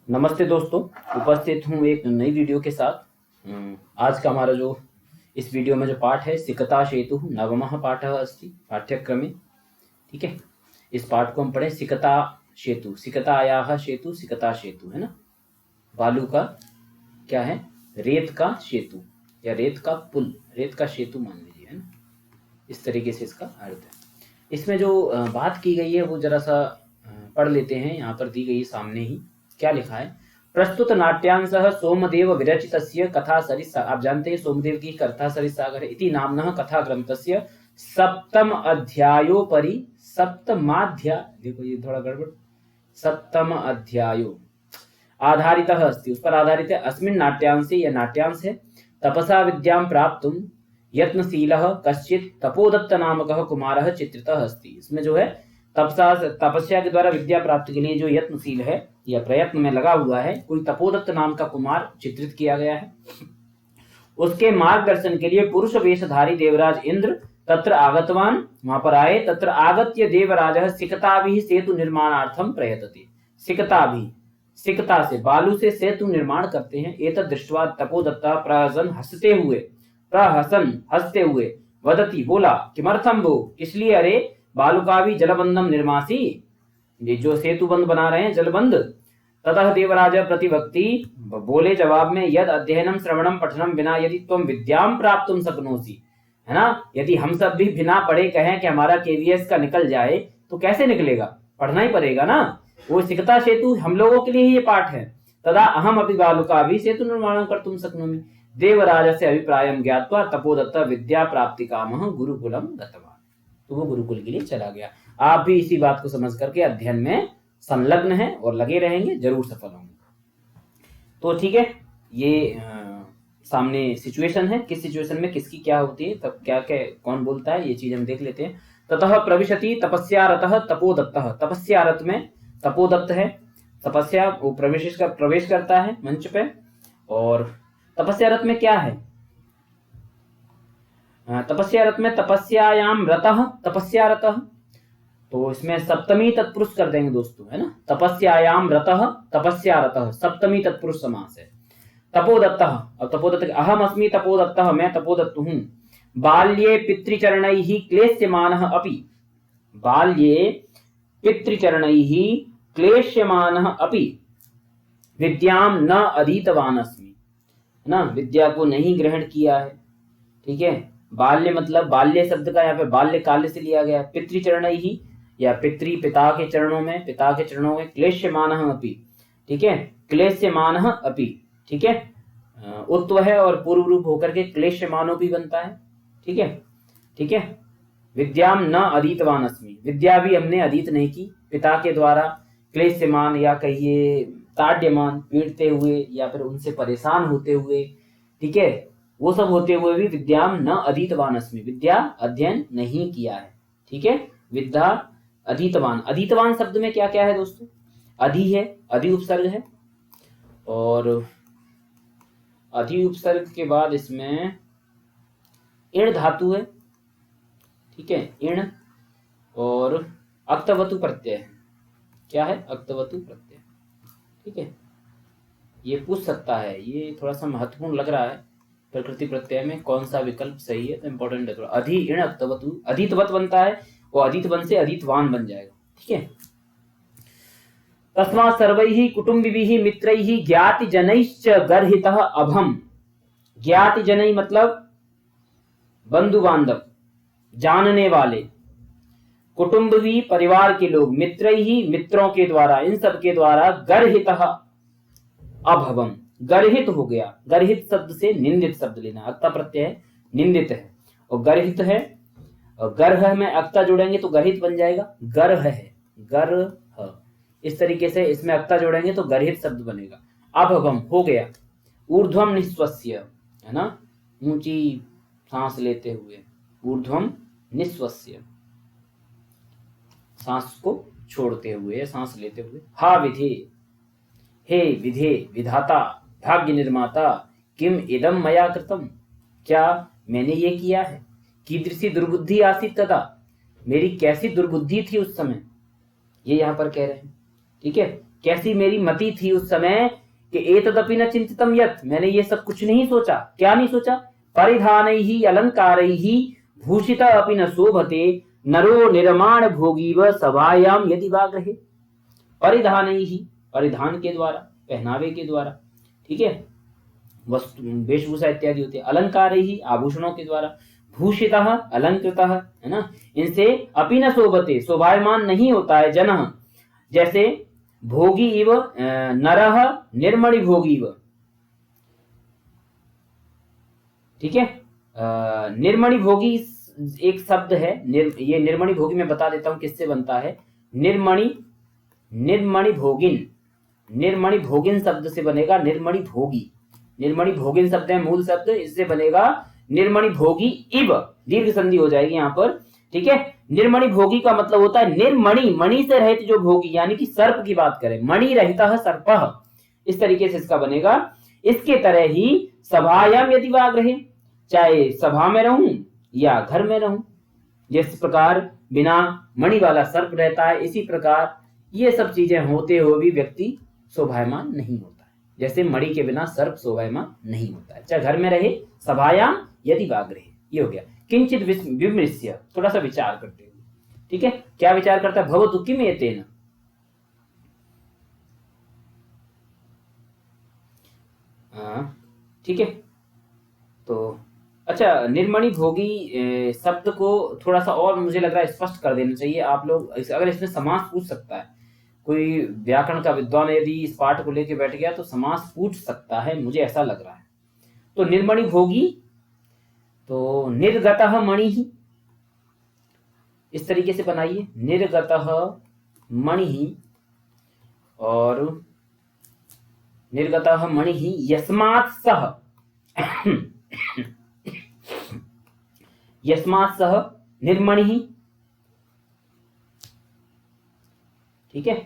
नमस्ते दोस्तों, उपस्थित हूँ एक नई वीडियो के साथ। आज का हमारा जो इस वीडियो में जो पाठ है, सिकता सेतु नवमः पाठः अस्ति पाठ्यक्रमे। ठीक है, इस पाठ को हम पढ़े। सिकता सेतु, सिकतायाः सेतु, सिकता सेतु है ना, बालू का क्या है, रेत का सेतु या रेत का पुल, रेत का सेतु मान लीजिए, है ना। इस तरीके से इसका अर्थ है। इसमें जो बात की गई है वो जरा सा पढ़ लेते हैं। यहाँ पर दी गई सामने ही क्या लिखा है। प्रस्तुत नाट्यांशः सोमदेव विरचितस्य कथा सरिसा। आप जानते हैं सोमदेव की कथा सरिसागर इति नाम्नः कथा ग्रंथस्य सप्तम अध्यायोपरि सप्तमाध्याय, देखो ये थोड़ा गड़बड़, सप्तम अध्यायो आधारितः अस्ति, उस पर आधारित है। अस्मिन् नाट्यांशे, यह नाट्यांश है, तपसा विद्यां प्राप्तुं यत्नशीलः कश्चित् तपोदत्त नामकः कुमारः चित्रितः अस्ति। इसमें जो है तपस्या के द्वारा विद्या प्राप्ति के लिए जो यत्नशील है या प्रयत्न में लगा हुआ है, कोई तपोदत्त नाम का कुमार चित्रित किया गया है। उसके मार्गदर्शन के लिए पुरुष वेशधारी देवराज इंद्र तत्र आगतवान, वहां पर आए। तत्र आगत्य देवराजः सिकताभिः सेतु निर्माणार्थम प्रयतते। सिकताभिः, सिकता से, बालू से सेतु निर्माण करते हैं। एतद् दृष्ट्वा तपोदत्तः प्रहसन हंसते हुए वदति, बोला, किमर्थम वो, इसलिए, अरे बालुकाभि जलबंधम निर्मासी, ये जो सेतु बंध बना रहे हैं, जलबंध। ततः देवराज प्रतिभक्ति, बोले जवाब में, यद अध्ययनम श्रवणम पठनम बिना यदि तुम विद्याम प्राप्तुम शक्नोसी, है ना। यदि हम सब भी बिना पढ़े कहें कि हमारा केवीएस का निकल जाए तो कैसे निकलेगा, पढ़ना ही पड़ेगा ना। वो सिकता सेतु हम लोगों के लिए ही ये पाठ है। तदा अहम अपि बालुकाभि सेतु निर्माणं कर्तुं शक्नोमि। देवराजस्य अभिप्रायं ज्ञात्वा तपोदत्त विद्या प्राप्ति कामः गुरुकुलम गतवान्। तो वो गुरुकुल के लिए चला गया। आप भी इसी बात को समझ करके अध्ययन में संलग्न हैं और लगे रहेंगे, जरूर सफल होंगे। तो ठीक है, ये सामने सिचुएशन है, किस सिचुएशन में किसकी क्या होती है, तब क्या क्या कौन बोलता है, ये चीज हम देख लेते हैं। ततः प्रविशति तपस्यारतः तपोदत्तः। तपस्यारत में तपोदत्त है, तपस्या वो प्रवेश करता है मंच पे। और तपस्यारत में क्या है, तपस्यारत में तपस्यायाम रतः, तपस्यारतः, तो इसमें सप्तमी तत्पुरुष कर देंगे दोस्तों, है ना। तपस्यायाम रतः तपस्यारतः, सप्तमी तत्पुरुष समास है। तपोदत्तः, अब तपोदत्त, अहम अस्मि तपोदत्तः, मैं तपोदत्त हूं। बाल्ये पितृचरणैः क्लेश्यमानः अपि, बाल्ये पितृचरणैः क्लेश्यमानः अपि विद्याम न अधीतवान अस्मि, है ना, विद्या को नहीं ग्रहण किया है। ठीक है, बाल्य मतलब, बाल्य शब्द का यहाँ पे बाल्य काल से लिया गया। पितृचरणैः या पिता के चरणों में, पिता के चरणों में। क्लेश्यमानः अपि, ठीक है, क्लेश्यमानः अपि, ठीक है, उत्व है और पूर्व रूप होकर के क्लेश्यमानो भी बनता है। ठीक है, ठीक है। विद्याम न अधीतवान अस्मि, विद्या भी हमने अधीत नहीं की पिता के द्वारा। क्लेश्यमान या कहिए ताड्यमान, पीड़ते हुए या फिर उनसे परेशान होते हुए, ठीक है, वो सब होते हुए भी विद्याम न अधीतवान अस्मि, विद्या अध्ययन नहीं किया है। ठीक है, विद्या अधीतवान, अधीतवान शब्द में क्या क्या है दोस्तों, अधि है, अधि उपसर्ग है, और अधि उपसर्ग के बाद इसमें इण धातु है। ठीक है, इण, और अक्तवतु प्रत्यय है। क्या है, अक्तवतु प्रत्यय। ठीक है, ये पूछ सकता है, ये थोड़ा सा महत्वपूर्ण लग रहा है, प्रकृति प्रत्यय में कौन सा विकल्प सही है, तो इंपॉर्टेंट है थोड़ा। अधि इण अक्तवतु, अधितवत बनता है, वो अधितवन से अधितवान बन जाएगा। ठीक है, तस्मात् सर्वैः कुटुम्बिभिः मित्रैः ज्ञातिजनैश्च गर्हितः अभम। ज्ञातिजनै मतलब बंधु बांधव, जानने वाले, कुटुंब भी परिवार के लोग, मित्र ही मित्रों के द्वारा, इन सब के द्वारा गर्हितः अभवम, गर्हित हो गया। गर्हित शब्द से निंदित शब्द लेना, अक्ता प्रत्यय है, निंदित है, और गर्हित है, और गर्ह में अक्ता जोड़ेंगे तो गर्हित बन जाएगा। गर्ह है, गर्ह, इस तरीके से इसमें अक्ता जोड़ेंगे तो गर्हित शब्द बनेगा। अभवम हो गया। ऊर्ध्वम निस्वस्य, है ना, ऊंची सांस लेते हुए, ऊर्ध्वम निस्वस्य, सांस को छोड़ते हुए, सांस लेते हुए। हा विधे, हे विधे, विधाता, भाग्य निर्माता, किम इदम मया कृतम, क्या मैंने ये किया है। कीदृशी दुर्बुद्धि आसीत तथा, मेरी कैसी दुर्बुद्धि थी उस समय, ये यहां पर कह रहे हैं। ठीक है, कैसी मेरी मति थी उस समय कि एतदपि न चिंतितम यत्, मैंने ये सब कुछ नहीं सोचा। क्या नहीं सोचा? परिधानैहि अलंकारैहि भूषिता अपि न शोभते नरो निर्माण भोगीव सभायाम यदि वाग्रहे। परिधानैहि, परिधान के द्वारा, पहनावे के द्वारा, ठीक है, वस्तु वेशभूषा इत्यादि होते हैं। अलंकारैहि, आभूषणों के द्वारा। भूषितः, अलंकृतः, है ना, इनसे अपि न शोभते, शोभायमान नहीं होता है। जनः, जैसे भोगी इव नरः निर्मणि भोगी इव, ठीक है। निर्मणि भोगी एक शब्द है, ये निर्मणि भोगी मैं बता देता हूं किससे बनता है। निर्मणि भोगिन, निर्मणि भोगिन शब्द से बनेगा निर्मणि भोगी। निर्मणि भोगिन शब्द है मूल शब्द, इससे बनेगा निर्मणि भोगी इव, दीर्घ संधि हो जाएगी यहां पर, ठीक है। निर्मणि भोगी का मतलब होता है निर्मणि, मणि से रहित जो भोगी, यानी कि सर्प की बात करें, मणि रहितः सर्पः, इस तरीके से इसका बनेगा। इसके तरह ही सभायाम यदि वाग्रहे, चाहे सभा में रहूं या घर में रहूं, जिस प्रकार बिना मणि वाला सर्प रहता है, इसी प्रकार ये सब चीजें होते हुए भी व्यक्ति शोभायमान नहीं होता है, जैसे मणि के बिना सर्प शोभायमान नहीं होता है। चाहे घर में रहे, सभायाम यदि वाग्रहे, ये हो गया। किंचित विमृश्य, थोड़ा सा विचार करते हुए, ठीक है। क्या विचार करता है? भवतु किम एतेन, ठीक है। तो अच्छा, निर्मणि भोगी शब्द को थोड़ा सा और मुझे लग रहा है स्पष्ट कर देना चाहिए आप लोग। अगर इसमें समास पूछ सकता है, कोई व्याकरण का विद्वान यदि इस पाठ को लेके बैठ गया तो समास पूछ सकता है, मुझे ऐसा लग रहा है। तो निर्मणि भोगी, तो निर्गतः मणि, इस तरीके से बनाइए, निर्गतः मणि, और निर्गतः मणि यस्मात् सह, यस्मात् सह निर्मणि, ठीक है।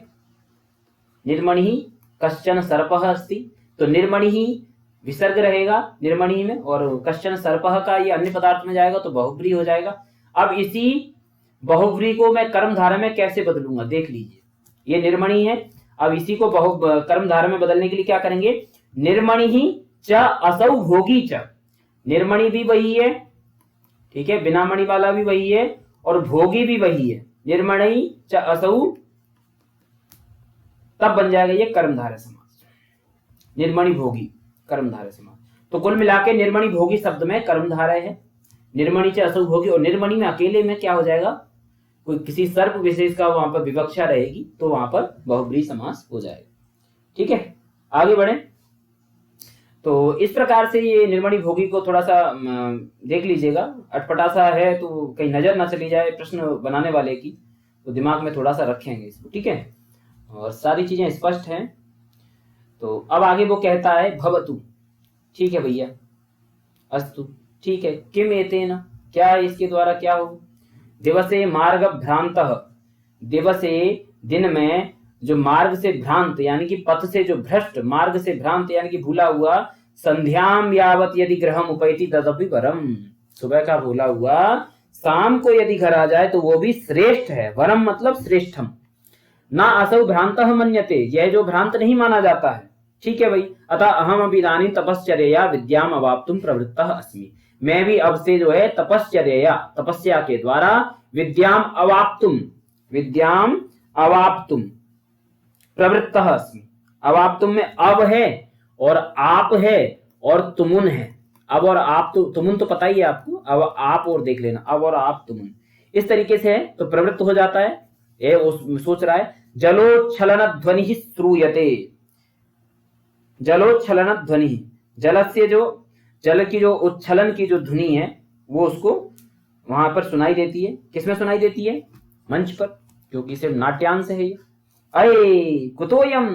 निर्मणि कश्चन सर्पः अस्ति, तो निर्मणि विसर्ग रहेगा निर्मणि में, और कश्चन सर्पः का ये अन्य पदार्थ में जाएगा तो बहुव्रीहि हो जाएगा। अब इसी बहुव्रीहि को मैं कर्मधारय में कैसे बदलूंगा, देख लीजिए। ये निर्मणि है, अब इसी को कर्मधारय में बदलने के लिए क्या करेंगे? निर्मणि च असौ भोगी च, निर्मणि भी वही है, ठीक है, बिना मणि वाला भी वही है, और भोगी भी वही है। निर्मणि च असौ, तब बन जाएगा ये कर्मधारय समास, निर्मणि भोगी कर्मधारय समास। तो कुल मिला के निर्मणि भोगी शब्द में कर्मधारय है, निर्मणि च असौ भोगी, और निर्मणि में अकेले में क्या हो जाएगा? कोई किसी सर्प विशेष का वहां पर विवक्षा रहेगी, तो वहां पर बहुव्रीहि समास हो जाएगा, ठीक है। आगे बढ़े, तो इस प्रकार से ये निर्मणि भोगी को थोड़ा सा देख लीजिएगा, अटपटा सा है तो कहीं नजर ना चली जाए प्रश्न बनाने वाले की, तो दिमाग में थोड़ा सा रखेंगे इसको, ठीक है। और सारी चीजें स्पष्ट हैं। तो अब आगे वो कहता है भवतु, ठीक है भैया, अस्तु, ठीक है, किम एतेन, क्या इसके द्वारा क्या हो? दिवसे मार्ग भ्रांतः, दिवसे दिन में जो मार्ग से भ्रांत यानी कि पथ से जो भ्रष्ट, मार्ग से भ्रांत यानी कि भूला हुआ, संध्याम यावत यदि गृहम उपैति तदपि वरम, सुबह का भूला हुआ शाम को यदि घर आ जाए तो वो भी श्रेष्ठ है। वरम मतलब श्रेष्ठम। ना असौ भ्रांतः मन्यते, यह जो भ्रांत नहीं माना जाता है, ठीक है भाई। अतः अहम अभी इदानीं तपश्चर्या विद्याम अवाप्तुम प्रवृत्तः अस्मि, मैं भी अब से जो है तपश्चर्या, तपस्या के द्वारा, विद्याम अवाप्तुम, विद्याम अवाप्तुम प्रवृत्तः अस्मि, अवाप्तुम में अब है और आप है और तुमुन है। अब और आप, तो तुमुन तो पता ही है आपको, अब आप और देख लेना, अब और आप तुमुन इस तरीके से है तो प्रवृत्त हो जाता है। ये सोच रहा है, जलोच्छलन ध्वनि श्रूयते, जलोच्छलन ध्वनि, जल से जो, जल की जो उच्छलन की जो ध्वनि है वो उसको वहां पर सुनाई देती है। किसमें सुनाई देती है? मंच पर, क्योंकि सिर्फ नाट्यांश है ये। अये कुतोयम,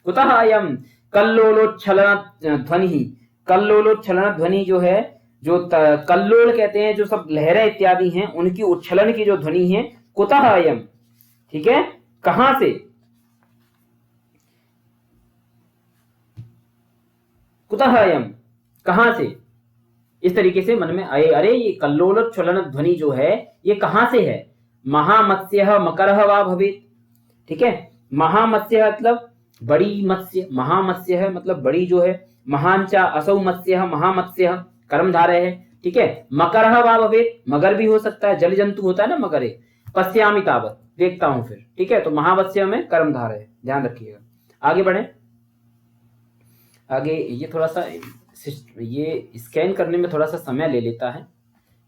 कुतः अयम कल्लोलोच्छलन ध्वनि, कल्लोलोच्छलन ध्वनि जो है, जो कल्लोल कहते हैं, जो सब लहरें इत्यादि हैं उनकी उच्छलन की जो ध्वनि है, कुतः अयम, ठीक है, कहां से? कुतः अयम, कहां से? इस तरीके से मन में आए, अरे ये कल्लोलोच्छलन ध्वनि जो है ये कहां से है? महामत्स्यः मकरः वा भवेत्, ठीक है। महामत्स्य मतलब बड़ी मत्स्य, महामत्स्य है मतलब बड़ी जो है, महान चा असौ मत्स्य महामत्स्य कर्मधारय है, ठीक है। मकरः वा भवेत्, मगर भी हो सकता है, जल जंतु होता है ना मगर, पश्यामि तावत्, देखता हूं फिर, ठीक है। तो महामत्स्य में कर्मधारय है, ध्यान रखिएगा। आगे बढ़े, आगे ये थोड़ा सा ये स्कैन करने में थोड़ा सा समय ले लेता है,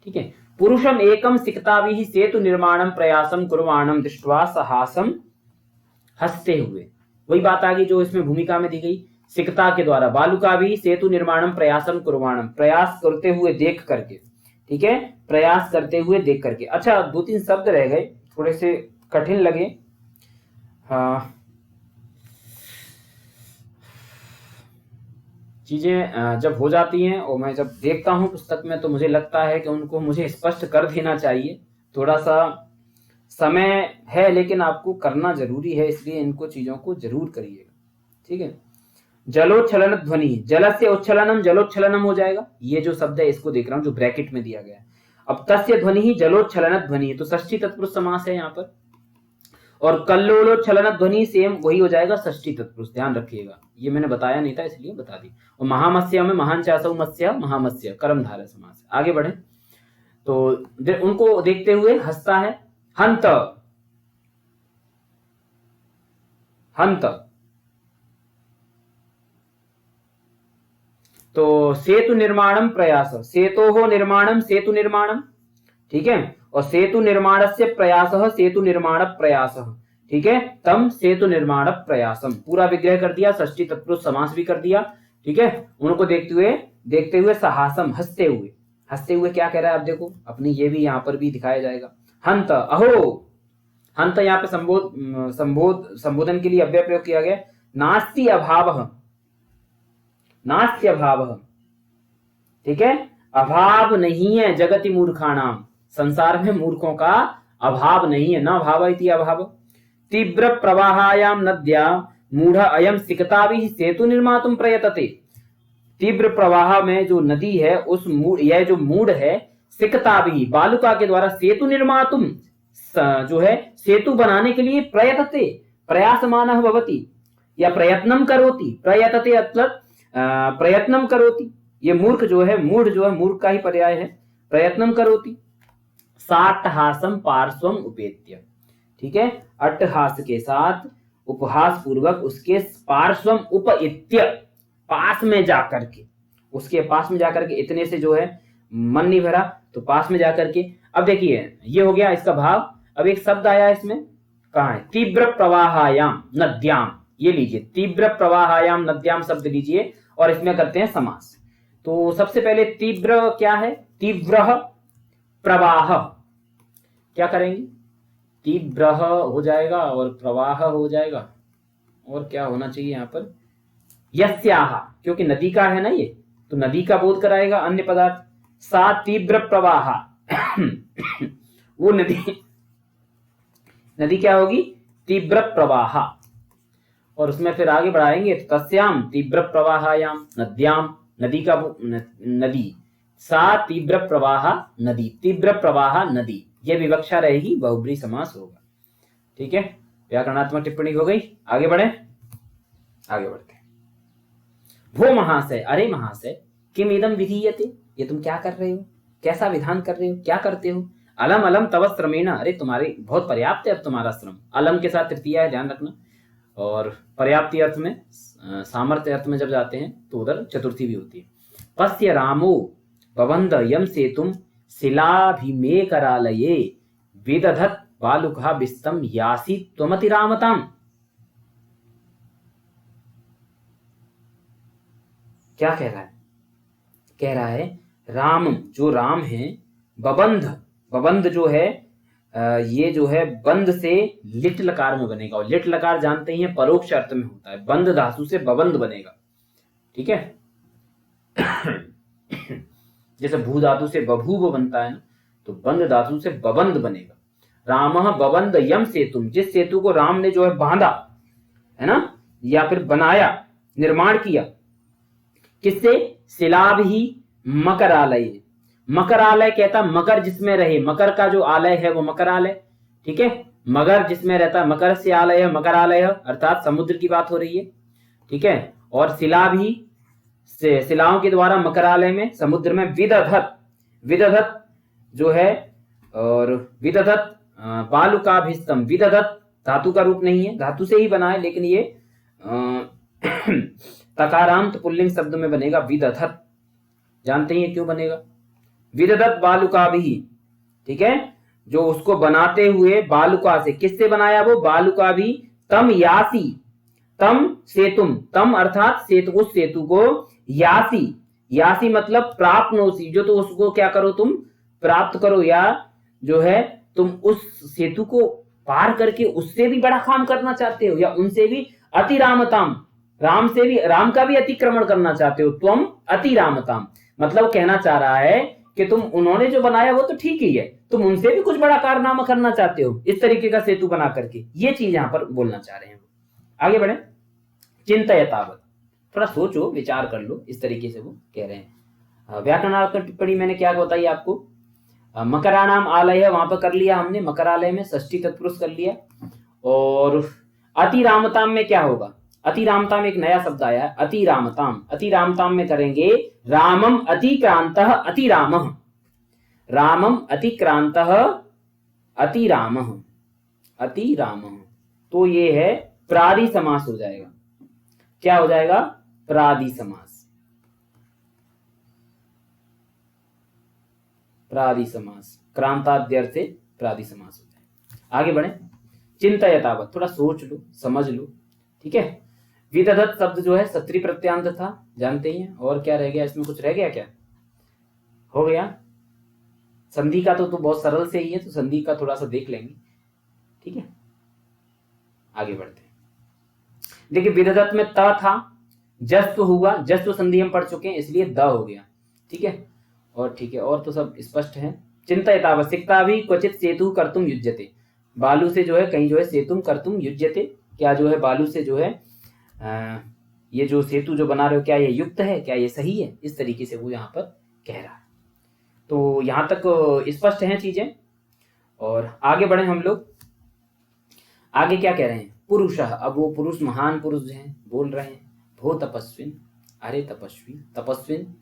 ठीक है। पुरुषम एकम सिकताभिः सेतु निर्माणम प्रयासम कुर्वाणम दृष्ट्वा साहसम हंसते हुए, वही बात आ गई जो इसमें भूमिका में दी गई, सिकता के द्वारा, बालुका भी सेतु निर्माणम प्रयासम कुर्वाणम, प्रयास करते हुए देख करके, ठीक है, प्रयास करते हुए देख करके। अच्छा, 2-3 शब्द रह गए, थोड़े से कठिन लगे, हाँ, चीजें जब हो जाती हैं और मैं जब देखता हूं पुस्तक में तो मुझे लगता है कि उनको मुझे स्पष्ट कर देना चाहिए। थोड़ा सा समय है लेकिन आपको करना जरूरी है, इसलिए इनको चीजों को जरूर करिएगा, ठीक है। जलोच्छलन ध्वनि, जल से उच्छलनम जलोच्छलनम हो जाएगा, ये जो शब्द है इसको देख रहा हूं जो ब्रैकेट में दिया गया है। अब तस्य ध्वनि ही जलोच्छलन ध्वनि, तो षष्ठी तत्पुरुष समास है यहाँ पर, और कल्लोलोच्छलन ध्वनि सेम वही हो जाएगा षष्ठी तत्पुरुष, ध्यान रखिएगा, ये मैंने बताया नहीं था इसलिए बता दी। और महामत्स्य में महान चासौ मत्स्य महामत्स्य कर्मधारय समास। आगे बढ़े, तो उनको देखते हुए हंसता है, हंत, हंत, तो सेतु निर्माणम प्रयास, सेतोः निर्माणम सेतु निर्माणम, ठीक है, और सेतु निर्माणस्य प्रयासः सेतु निर्माण प्रयासः, ठीक है, तम सेतु निर्माण प्रयासम, पूरा विग्रह कर दिया, षष्ठी तत्पुरुष समास भी कर दिया, ठीक है। उनको देखते हुए साहसम, हंसते हुए, हंसते हुए क्या कह रहा है आप देखो, अपनी ये भी यहाँ पर भी दिखाया जाएगा। हंत, अहो, हंत यहाँ पे संबोधन के लिए अव्यय प्रयोग किया गया, नास्ति अभावः, नास्ति अभावः, ठीक है, अभाव नहीं है, जगति मूर्खाणाम, संसार में मूर्खों का अभाव नहीं है, न भाव इति अभाव। तीव्र प्रवाहायाम नद्या मूढ़ अयम सिकताभिः सेतु निर्मातुम प्रयतते, तीव्र प्रवाह में जो नदी है उस यह जो मूढ़ है, सिकताभिः बालुका के द्वारा, सेतु निर्मातुम जो है सेतु बनाने के लिए, प्रयतते प्रयासमानः भवति या प्रयत्नम करोति, प्रयतते मतलब प्रयत्नम करोति, ये मूर्ख जो है, मूढ़ जो है मूर्ख का ही पर्याय है, प्रयत्नम करोति, साट्टहासम पार्श्वम उपेत्य, ठीक है, अट्टहास के साथ उपहास पूर्वक उसके पार्श्वम उपइत्य, पास में जाकर के, उसके पास में जाकर के, इतने से जो है मन नहीं भरा तो पास में जाकर के। अब देखिए ये हो गया इसका भाव। अब एक शब्द आया इसमें, कहाँ है, तीव्र प्रवाहायाम नद्याम, ये लीजिए, तीव्र प्रवाहायाम नद्याम शब्द लीजिए और इसमें करते हैं समास। तो सबसे पहले तीव्र क्या है, तीव्र प्रवाह, क्या करेंगे, तीव्र हो जाएगा और प्रवाह हो जाएगा, और क्या होना चाहिए यहाँ पर, यस्याह, क्योंकि नदी का है ना ये, तो नदी का बोध कराएगा अन्य पदार्थ, सा तीव्र प्रवाह वो नदी क्या होगी, तीव्र प्रवाह, और उसमें फिर आगे बढ़ाएंगे, तस्याम तीव्र प्रवाहायाम नद्याम, नदी का नदी, सा तीव्र प्रवाह नदी, तीव्र प्रवाह नदी, ये विवक्षा रहेगी, बहुब्रीहि समास होगा, ठीक है। व्याकरणात्मक टिप्पणी हो गई, आगे बढ़े, आगे बढ़ते हैं। वो महाशय, अरे महाशय, किम इदम विधीयते, ये तुम क्या कर रहे हो, कैसा विधान कर रहे हो, क्या करते हो, अलम अलम तव श्रमेण, अरे तुम्हारे बहुत पर्याप्त है अब तुम्हारा श्रम, अलम के साथ तृतीया है, ध्यान रखना, और पर्याप्ति अर्थ में, सामर्थ्य अर्थ में जब जाते हैं तो उधर चतुर्थी भी होती है। पश्य रामो बबंध यम सेतुम शिलाभिमेकरालये विदधत बालुकः विस्तम यासी त्वमति रामताम, क्या कह रहा है, कह रहा है राम, जो राम है, बबंध, बबंध जो है ये जो है बंद से लिट लकार में बनेगा, और लिट लकार जानते ही हैं परोक्ष अर्थ में होता है, बंद धातु से बबंध बनेगा, ठीक है। जैसे भू धातु से बभूव बनता है ना, तो बंद धातु से बबंद बनेगा। रामः बबंध यम सेतुम, जिस सेतु को राम ने जो है बांधा है ना, या फिर बनाया, निर्माण किया, किससे, शिलाभिः मकरालय, मकरालय कहता मकर जिसमें रहे, मकर का जो आलय है वो मकरालय, ठीक है, मगर जिसमें रहता है, मकरस्य आलय, मकरालय, अर्थात समुद्र की बात हो रही है, ठीक है। और शिला भी, शिलाओं के द्वारा मकरालय में, समुद्र में। विदधत, विदधत जो है, और विदधत बालुकाभिस्तम, विदधत धातु का रूप नहीं है, धातु से ही बना है, लेकिन ये तकारांत पुल्लिंग शब्द में बनेगा विदधत। जानते ही क्यों बनेगा? विदधत बालुकाभिः, ठीक है, जो उसको बनाते हुए बालुका से, किससे बनाया वो? बालुकाभिः तम यासी, तम सेतुम, तम अर्थात सेतु, उस सेतु को, यासी, यासी मतलब प्राप्नोसी, जो तो उसको क्या करो तुम? प्राप्त करो, या जो है तुम उस सेतु को पार करके उससे भी बड़ा काम करना चाहते हो, या उनसे भी अतिरामताम, राम से भी, राम का भी अतिक्रमण करना चाहते हो। त्वम अतिरामताम मतलब कहना चाह रहा है कि तुम, उन्होंने जो बनाया वो तो ठीक ही है, तुम उनसे भी कुछ बड़ा कारनामा करना चाहते हो इस तरीके का सेतु बना करके, ये चीज यहां पर बोलना चाह रहे हैं। आगे बढ़े। चिंतयतावत्, थोड़ा सोचो, विचार कर लो, इस तरीके से वो कह रहे हैं। व्याकरणात्मक टिप्पणी मैंने क्या बताई आपको? मकराणाम आलय है, वहां पर कर लिया हमने, मकरालय में षष्ठी तत्पुरुष कर लिया। और अतिरामताम में क्या होगा? अतिरामताम एक नया शब्द आया है, अतिरामताम। अतिरामताम में करेंगे रामम अतिक्रांतः अतिरामः, रामम अतिक्रांतः अतिरामः, अतिरामः। तो ये है प्रादि समास हो जाएगा। क्या हो जाएगा? प्रादि समास, प्रादि समास, क्रांताद्यर्थ से प्रादि समास हो जाए। आगे बढ़े। चिंतयतावत्, थोड़ा सोच लो, समझ लो, ठीक है। विदधत शब्द जो है सत्री प्रत्यांत था, जानते ही हैं। और क्या रह गया इसमें? कुछ रह गया क्या? हो गया। संधि का तो बहुत सरल से ही है, तो संधि का थोड़ा सा देख लेंगे, ठीक है। आगे बढ़ते हैं। देखिए विदधत में त था, जस्व हुआ, जस्व संधि हम पढ़ चुके हैं, इसलिए द हो गया, ठीक है। और ठीक है, और तो सब स्पष्ट है। चिंतयतावत्, सिक्ता भी क्वचित सेतु कर्तुम युज्यते, बालू से जो है कहीं जो है सेतुम कर्तुम युज्यते, क्या जो है बालू से जो है ये जो सेतु जो बना रहे हो, क्या ये युक्त है, क्या ये सही है, इस तरीके से वो यहाँ पर कह रहा है। तो यहाँ तक स्पष्ट हैं चीजें। और आगे बढ़े हम लोग। आगे क्या कह रहे हैं? पुरुष, अब वो पुरुष, महान पुरुष जो हैं, बोल रहे हैं, भो तपस्विन, अरे तपस्वी, तपस्विन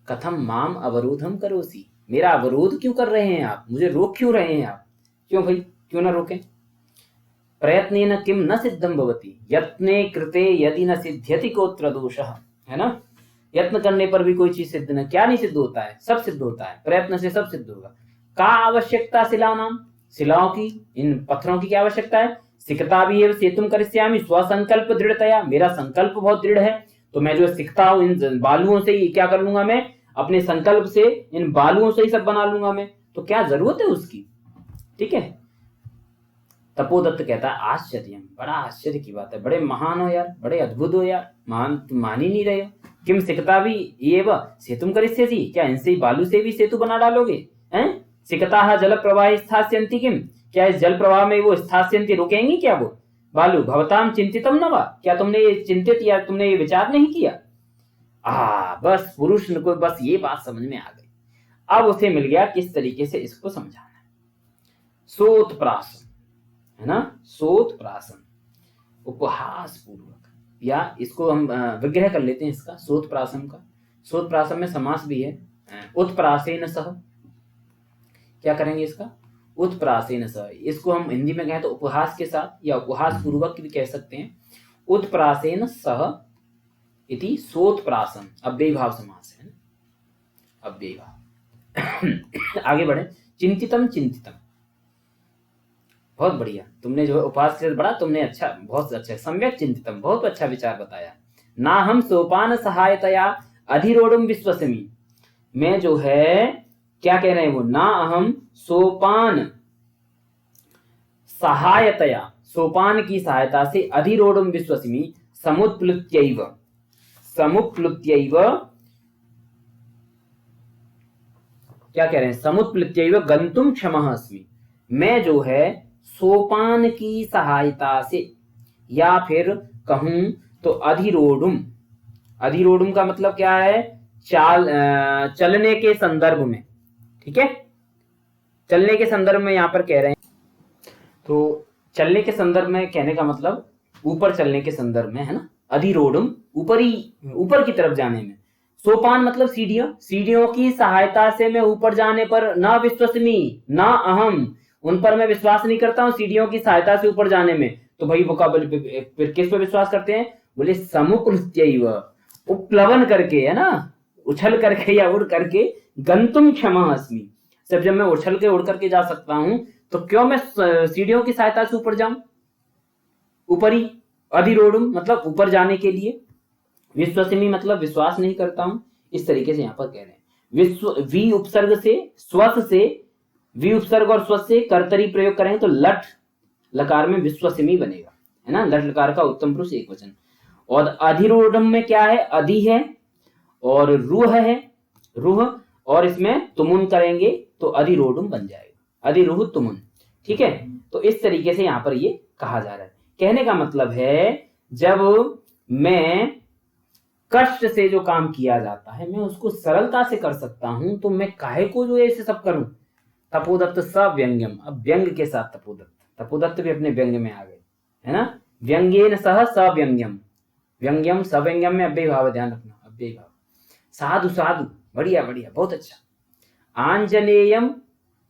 कथम माम अवरोधम करोसी, मेरा अवरोध क्यों कर रहे हैं आप, मुझे रोक क्यों रहे हैं आप? क्यों भाई, क्यों ना रोकें? प्रयत्नेन किम न सिद्धम भवति, यत्ने कृते यदि न सिद्ध्यति कोत्र दोषः, है ना। यत्न करने पर भी कोई चीज सिद्ध न, क्या नहीं सिद्ध होता है? सब सिद्ध होता है, प्रयत्न से सब सिद्ध होगा। का आवश्यकता शिलानाम, शिलाओं की, इन पत्थरों की क्या आवश्यकता है? सिकता भी है सेतुम करिष्यामि स्वसंकल्प दृढ़तया, मेरा संकल्प बहुत दृढ़ है, तो मैं जो सिकता हूं इन बालुओं से ही क्या कर लूंगा, मैं अपने संकल्प से इन बालुओं से ही सब बना लूंगा मैं, तो क्या जरूरत है उसकी, ठीक है। तपोदत्त कहता है आश्चर्य, बड़ा आश्चर्य की बात है, बड़े महान हो यार, बड़े अद्भुत हो यार, महान तुम मान ही नहीं रहे हो। किम सिकता भी ये सेतुम करिष्यसि, क्या इनसे ही बालू से भी सेतु बना डालोगे? हैं? सिकता जल प्रवाह स्थास्यन्ति किम, क्या इस जल प्रवाह में वो स्थास्यन्ति, रुकेंगी क्या वो बालू? भवताम चिंतितम न वा, क्या तुमने ये चिंतित या तुमने ये विचार नहीं किया? बस पुरुष को बस ये बात समझ में आ गई। अब उसे मिल गया किस तरीके से इसको समझाना है। सोत्प्रासन, है ना, सोत्प्रासन, उपहास पूर्वक, या इसको हम विग्रह कर लेते हैं इसका, सोत्प्रासन का। सोत्प्रासन में समास भी है, उत्प्रासेन सह, क्या करेंगे इसका? उत्प्रासेन सह। इसको हम हिंदी में कहें तो उपहास के साथ, या उपहास पूर्वक भी कह सकते हैं। उत्प्रासेन सह इति सोत्प्रासन, अव्ययी भाव समास है, अव्ययी भाव। आगे बढ़े। चिंतितम, चिंतितम, बहुत बढ़िया, तुमने जो है उपहास से बड़ा, तुमने अच्छा, बहुत अच्छा, सम्यक चिंतितम, बहुत अच्छा विचार बताया। ना हम सोपान सहायतया अधिरोढ़ुम विश्वसमि, मैं जो है क्या कह रहे हैं वो, ना अहम सोपान सहायतया, सोपान की सहायता से, अधिरोढ़ुम विश्वसमि, समुत्प्लुत्यैव, समुत्प्लुत्यैव, क्या कह रहे हैं? समुत्प्लुत्यैव गंतुम क्षमः अस्मि, मैं जो है सोपान की सहायता से, या फिर कहूं तो अधिरोढ़ुम, अधिरोढ़ुम का मतलब क्या है? चलने के संदर्भ में, ठीक है, चलने के संदर्भ में यहां पर कह रहे हैं। तो चलने के संदर्भ में कहने का मतलब ऊपर चलने के संदर्भ में है ना, अधिरोढ़म ऊपर की तरफ जाने में, सोपान मतलब सीढ़ियों, सीढ़ियों की सहायता से मैं ऊपर जाने पर न विश्वसनी न अहम, उन पर मैं विश्वास नहीं करता हूँ सीढ़ियों की सहायता से ऊपर जाने में। तो भाई वो फिर किस पे विश्वास करते हैं? बोले समुपलुत्यैव, उपप्लवन करके है ना, उछल करके या उड़ करके, गंतुम क्षमा अस्मि, सब जब मैं उछल के उड़ करके जा सकता हूं तो क्यों मैं सीढ़ियों की सहायता से ऊपर जाऊं? ऊपरी अधिरोढ़म मतलब ऊपर जाने के लिए, विश्वसनी मतलब विश्वास नहीं करता हूं, इस तरीके से यहाँ पर कह रहे हैं। विश्व वी उपसर्ग से स्वस से, वी उपसर्ग और स्वस से कर्तरी प्रयोग करेंगे तो लट लकार में विश्वसनी बनेगा, है ना, लट लकार का उत्तम पुरुष एक वचन। और अधिरोढ़म में क्या है? अधि है और रूह है, रूह, और इसमें तुमुन करेंगे तो अधिरोढ़म बन जाएगा, अधिरूह तुमुन। ठीक है, तो इस तरीके से यहाँ पर ये कहा जा रहा है। कहने का मतलब है जब मैं कष्ट से जो काम किया जाता है मैं उसको सरलता से कर सकता हूं तो मैं काहे को जो ऐसे सब करूं। तपोदत्त सव्यंग्यम, अब व्यंग के साथ तपोदत्त, तपोदत्त भी अपने व्यंग में आ गए, है ना, व्यंग्येन सह सव्यंग्यम, व्यंग्यम सव्यंग्यम में अव्यय भाव, ध्यान रखना अव्यय भाव। साधु साधु, बढ़िया बढ़िया, बहुत अच्छा। आंजनेयम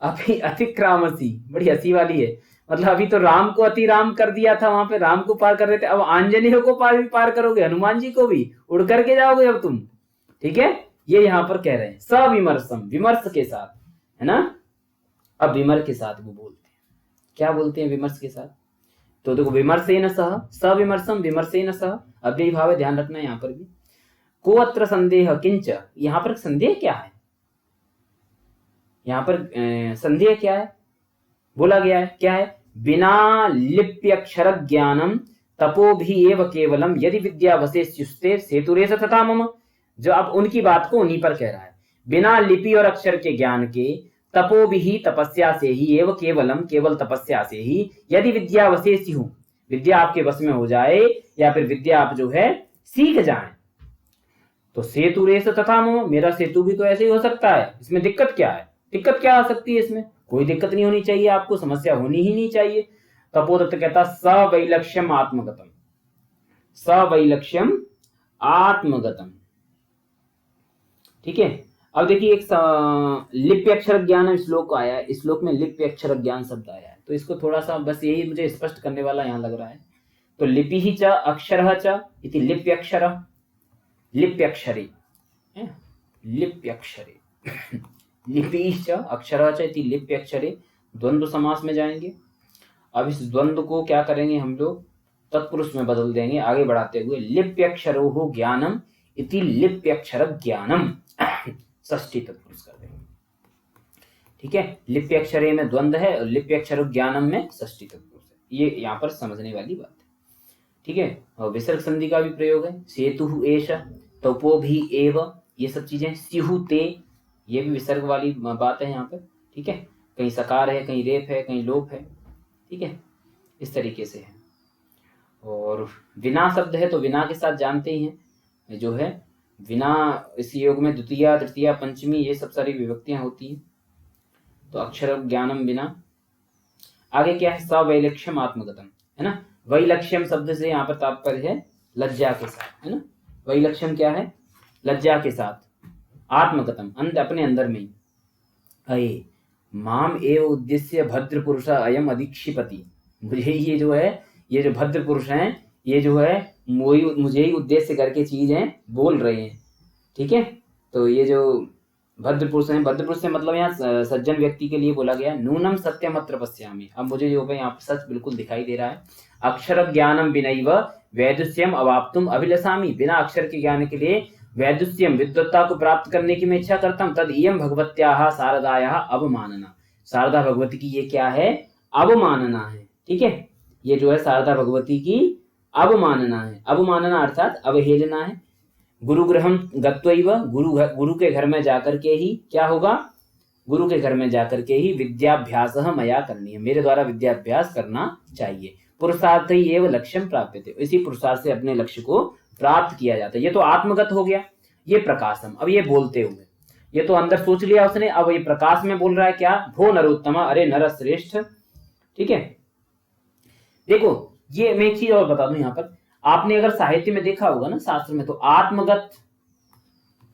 अभी अतिक्रामसी, बड़ी हंसी वाली है, मतलब अभी तो राम को अति राम कर दिया था, वहां पे राम को पार कर रहे थे, अब आंजनेय को पार करोगे, हनुमान जी को भी उड़ करके जाओगे अब तुम। ठीक है, ये यहाँ पर कह रहे हैं सविमर्शम, विमर्श के साथ, है ना। अब विमर्श के साथ वो बोलते हैं, क्या बोलते हैं विमर्श के साथ? तो देखो विमर्शेन सह, सविमर्शम विमर्शेन सह, अव्यय भाव है, ध्यान रखना यहाँ पर भी। को अत्र संदेह किंच, यहाँ पर संदेह क्या है? यहाँ पर संदेह क्या है बोला गया है? क्या है? बिना लिप्यक्षर ज्ञानम तपो भी एव केवलम यदि विद्या वशेष्युस्ते सेतुरेश तथा मम। जो अब उनकी बात को उन्हीं पर कह रहा है, बिना लिपि और अक्षर के ज्ञान के, तपो भी तपस्या से ही, एव केवलम केवल तपस्या से ही, यदि विद्या वशेष्यु, विद्या आपके वश में हो जाए या फिर विद्या आप जो है सीख जाए, तो सेतुरेश तथा मम, मेरा सेतु भी तो ऐसे ही हो सकता है, इसमें दिक्कत क्या है? दिक्कत क्या आ सकती है इसमें? कोई दिक्कत नहीं होनी चाहिए, आपको समस्या होनी ही नहीं चाहिए। तपोदत्त कहता सवैलक्ष्यम आत्मगतम, सवैलक्ष्यम आत्मगतम। ठीक है, अब देखिए एक लिप्य अक्षर ज्ञान श्लोक आया है, इस श्लोक में लिप्य अक्षर ज्ञान शब्द आया है, तो इसको थोड़ा सा बस यही मुझे स्पष्ट करने वाला यहाँ लग रहा है। तो लिपि ही च अक्षर च इति लिप्य अक्षर, लिप्यक्षरे, लिप्यक्षरे लिपि अक्षर इति लिप्यक्षरे, द्वंद्व समास में जाएंगे। अब इस द्वंद्व को क्या करेंगे हम लोग? तत्पुरुष में बदल देंगे आगे बढ़ाते हुए, लिप्यक्षरो ज्ञानम इति लिप्यक्षर ज्ञानम, षष्ठी तत्पुरुष कर देंगे। ठीक है, लिप्यक्षरे में द्वंद्व है और लिप्यक्षर ज्ञानम में षष्ठी तत्पुरुष है, ये यहाँ पर समझने वाली बात है। ठीक है, और विसर्ग संधि का भी प्रयोग है, सेतु एष, तपो भी एव, ये सब चीजें, स्युः ते, ये भी विसर्ग वाली बात है यहाँ पर। ठीक है, कहीं सकार है, कहीं रेप है, कहीं लोप है। ठीक है, इस तरीके से है। और विना शब्द है तो विना के साथ जानते ही हैं जो है विना, इस योग में द्वितीया तृतीया पंचमी ये सब सारी विभक्तियां होती हैं। तो अक्षर ज्ञानम विना। आगे क्या है? सवैलक्ष्यम आत्मगतम, है ना। वैलक्ष्यम शब्द से यहाँ पर तात्पर्य है लज्जा के साथ, है ना। वैलक्ष्यम क्या है? लज्जा के साथ, आत्मगतम अपने अंदर में ही। अये माम एव उद्देश्य भद्र पुरुष अयम अधिक्षिपति, मुझे ये जो है, ये जो भद्र पुरुष हैं, ये जो है मुझे ही उद्देश्य करके चीजें बोल रहे हैं। ठीक है, तो ये जो भद्र पुरुष हैं, भद्र पुरुष से मतलब यहाँ सज्जन व्यक्ति के लिए बोला गया। नूनम सत्यम अत्र पश्यामि, अब मुझे जो है यहाँ पर सच बिल्कुल दिखाई दे रहा है। अक्षर ज्ञानम विनैव वैदुष्यम अवाप्तुम अभिलषामि, बिना अक्षर के ज्ञान के लिए वैदुष्यम विद्वत्ता को प्राप्त करने की मैं इच्छा करता हूँ। तद इयम भगवत्याः शारदायाः अवमानना, शारदा भगवती की ये क्या है? अवमानना है। ठीक है, ये जो है शारदा भगवती की अवमानना है। अवमानना अर्थात अवहेलना है। गुरुगृहम गत्वैव, गुरु के घर में जाकर के ही क्या होगा? गुरु के घर में जाकर के ही विद्याभ्यास मया करनी है, मेरे द्वारा विद्याभ्यास करना चाहिए। पुरुषार्थ ही एवं लक्ष्यम प्राप्यते, इसी पुरुषार्थ से अपने लक्ष्य को प्राप्त किया जाता है। ये तो आत्मगत हो गया, ये प्रकाशम। अब ये बोलते हुए, ये तो अंदर सोच लिया उसने, अब ये प्रकाश में बोल रहा है क्या? भो नरोत्तमा, अरे नर श्रेष्ठ। ठीक है, देखो ये मैं एक चीज और बता दूं यहाँ पर, आपने अगर साहित्य में देखा होगा ना, शास्त्र में, तो आत्मगत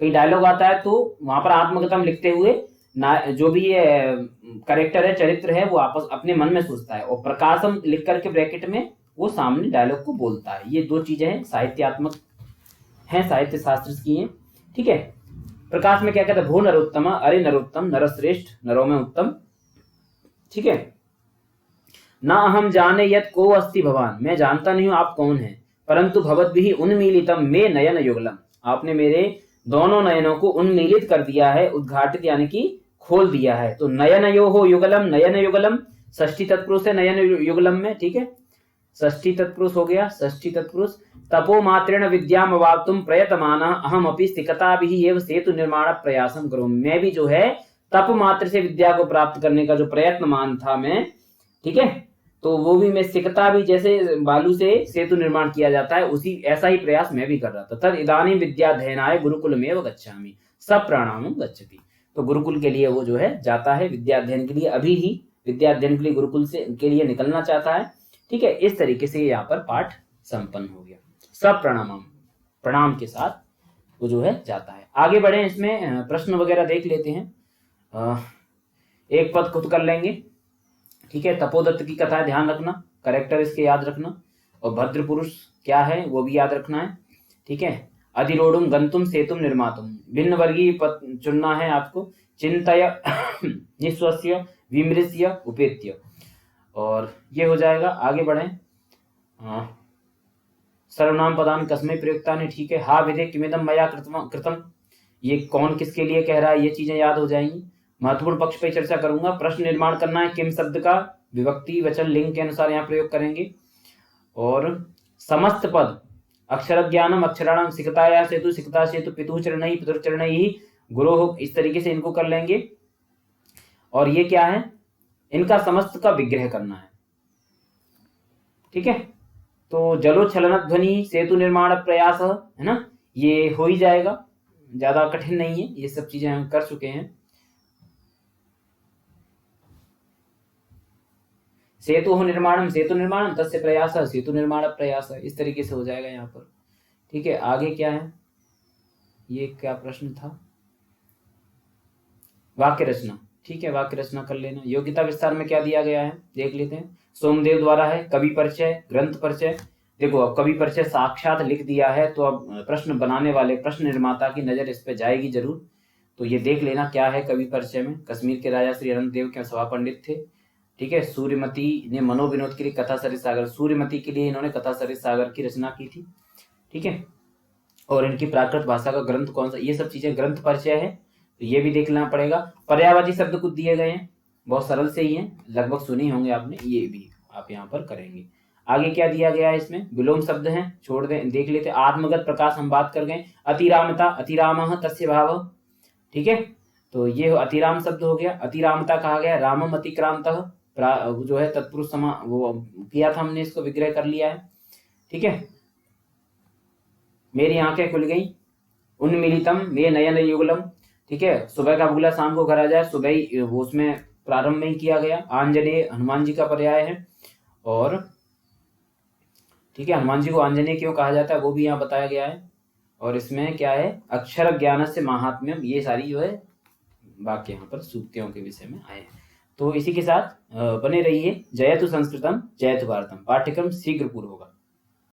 कई डायलॉग आता है, तो वहां पर आत्मगतम लिखते हुए ना जो भी ये करेक्टर है, चरित्र है, वो आपस अपने मन में सोचता है, और प्रकाशम लिख करके ब्रैकेट में वो सामने डायलॉग को बोलता है। ये दो चीजें हैं, साहित्यात्मक हैं, साहित्य शास्त्र की हैं। ठीक है। प्रकाश में क्या कहता है, भो नरोत्तम, अरे नरोत्तम, नरश्रेष्ठ, नरो में उत्तम। ठीक है। ना अहम जाने यत को अस्ति भवान, मैं जानता नहीं हूं आप कौन हैं, परंतु भवद्भिः उन्मीलितम मे नयन युगलम, आपने मेरे दोनों नयनों को उन्मीलित कर दिया है, उद्घाटित यानी कि खोल दिया है। तो नयन यो हो युगलम, नयन युगलम षष्ठी तत्पुरुष है नयन युगलम में। ठीक है, षष्ठी तत्पुरुष हो गया, षष्ठी तत्पुरुष। तपो मात्रेण विद्याम अवाप्तुम प्रयतमाना अहम अपि सिकताभिः एव सेतु निर्माण प्रयासम करोमि, मैं भी जो है तप मात्र से विद्या को प्राप्त करने का जो प्रयत्नमान था मैं, ठीक है, तो वो भी मैं सिकता भी, जैसे बालू से सेतु निर्माण किया जाता है, उसी ऐसा ही प्रयास मैं भी कर रहा था। तद इदानीं विद्याध्ययनाय गुरुकुलमेव गच्छामि सब प्राणायामं गच्छति, तो गुरुकुल के लिए वो जो है जाता है विद्या अध्ययन के लिए, अभी ही विद्या अध्ययन के लिए गुरुकुल से के लिए निकलना चाहता है। ठीक है, इस तरीके से यहाँ पर पाठ संपन्न हो गया। सब प्राणायाम, प्रणाम के साथ वो जो है जाता है। आगे बढ़े, इसमें प्रश्न वगैरह देख लेते हैं। एक पद खुद कर लेंगे। ठीक है, तपोदत्त की कथा है, ध्यान रखना, करेक्टर इसके याद रखना, और भद्र पुरुष क्या है वो भी याद रखना है। ठीक है, अधिरोढ़ुम गंतुम सेतुम निर्मातुम, भिन्न वर्गीय पद चुनना है आपको। चिंतय निस्वस्य विमृश्य उपेत्य, और ये हो जाएगा। आगे बढ़े, सर्वनाम पदान कस्मै प्रयुक्तानि, ठीक है, हा विदे किमिदम मया कृतम, ये कौन किसके लिए कह रहा है, ये चीजें याद हो जाएंगी। महत्वपूर्ण पक्ष पे चर्चा करूंगा। प्रश्न निर्माण करना है, किम शब्द का विभक्ति वचन लिंग के अनुसार यहाँ प्रयोग करेंगे। और समस्त पद अक्षर ज्ञानम अक्षराणाम सिकताया सेतु, सिकता सेतु, पितु चरणई पितुर्चरणई गुरोः, इस तरीके से इनको कर लेंगे। और ये क्या है, इनका समस्त का विग्रह करना है। ठीक है, तो जलोच्छलन ध्वनि सेतु निर्माण प्रयास है ना, ये हो ही जाएगा, ज्यादा कठिन नहीं है, ये सब चीजें हम कर चुके हैं। सेतु निर्माणम सेतु निर्माणम तस्य प्रयास सेतु निर्माण प्रयास, इस तरीके से हो जाएगा यहाँ पर। ठीक है, आगे क्या है, ये क्या प्रश्न था, वाक्य रचना। ठीक है, वाक्य रचना कर लेना। योग्यता विस्तार में क्या दिया गया है देख लेते हैं। सोमदेव द्वारा है कवि परिचय, ग्रंथ परिचय। देखो, अब कवि परिचय साक्षात लिख दिया है, तो अब प्रश्न बनाने वाले प्रश्न निर्माता की नजर इस पे जाएगी जरूर, तो ये देख लेना क्या है कवि परिचय में। कश्मीर के राजा श्री अनंत देव के सभा पंडित थे। ठीक है, सूर्यमती ने मनोविनोद के लिए कथा सरित सागर, सूर्यमती के लिए इन्होंने कथा सरित सागर की रचना की थी। ठीक है, और इनकी प्राकृत भाषा का ग्रंथ कौन सा, ये सब चीजें ग्रंथ परिचय है, तो ये भी देखना पड़ेगा। पर्यायवाची शब्द कुछ दिए गए हैं, बहुत सरल से ही हैं, लगभग सुने होंगे आपने, ये भी आप यहाँ पर करेंगे। आगे क्या दिया गया है, इसमें विलोम शब्द हैं, छोड़ दें, देख लेते। आत्मगत प्रकाश हम बात कर गए। अतिरामता, अतिराम तस्य भाव। ठीक है, तो ये अतिराम शब्द हो गया। अतिरामता कहा गया रामम अतिक्रांत, जो है तत्पुरुष समा वो किया था हमने, इसको विग्रह कर लिया है। ठीक है, मेरी आंखें खुल गई। उन्मिलितम मे नयन युगलम, ठीक है, सुबह का बुगला शाम को घर आ जाए, सुबह ही वो उसमें प्रारंभ में ही किया गया। आंजनेय हनुमान जी का पर्याय है, और ठीक है, हनुमान जी को आंजनेय क्यों कहा जाता है वो भी यहाँ बताया गया है। और इसमें क्या है, अक्षर ज्ञान से महात्म्यम, ये सारी जो है वाक्य यहाँ पर सूक्तियों के विषय में आए हैं। तो इसी के साथ बने रहिए। जयतु संस्कृतम जयतु भारतम, पाठ्यक्रम शीघ्र पूर्ण होगा।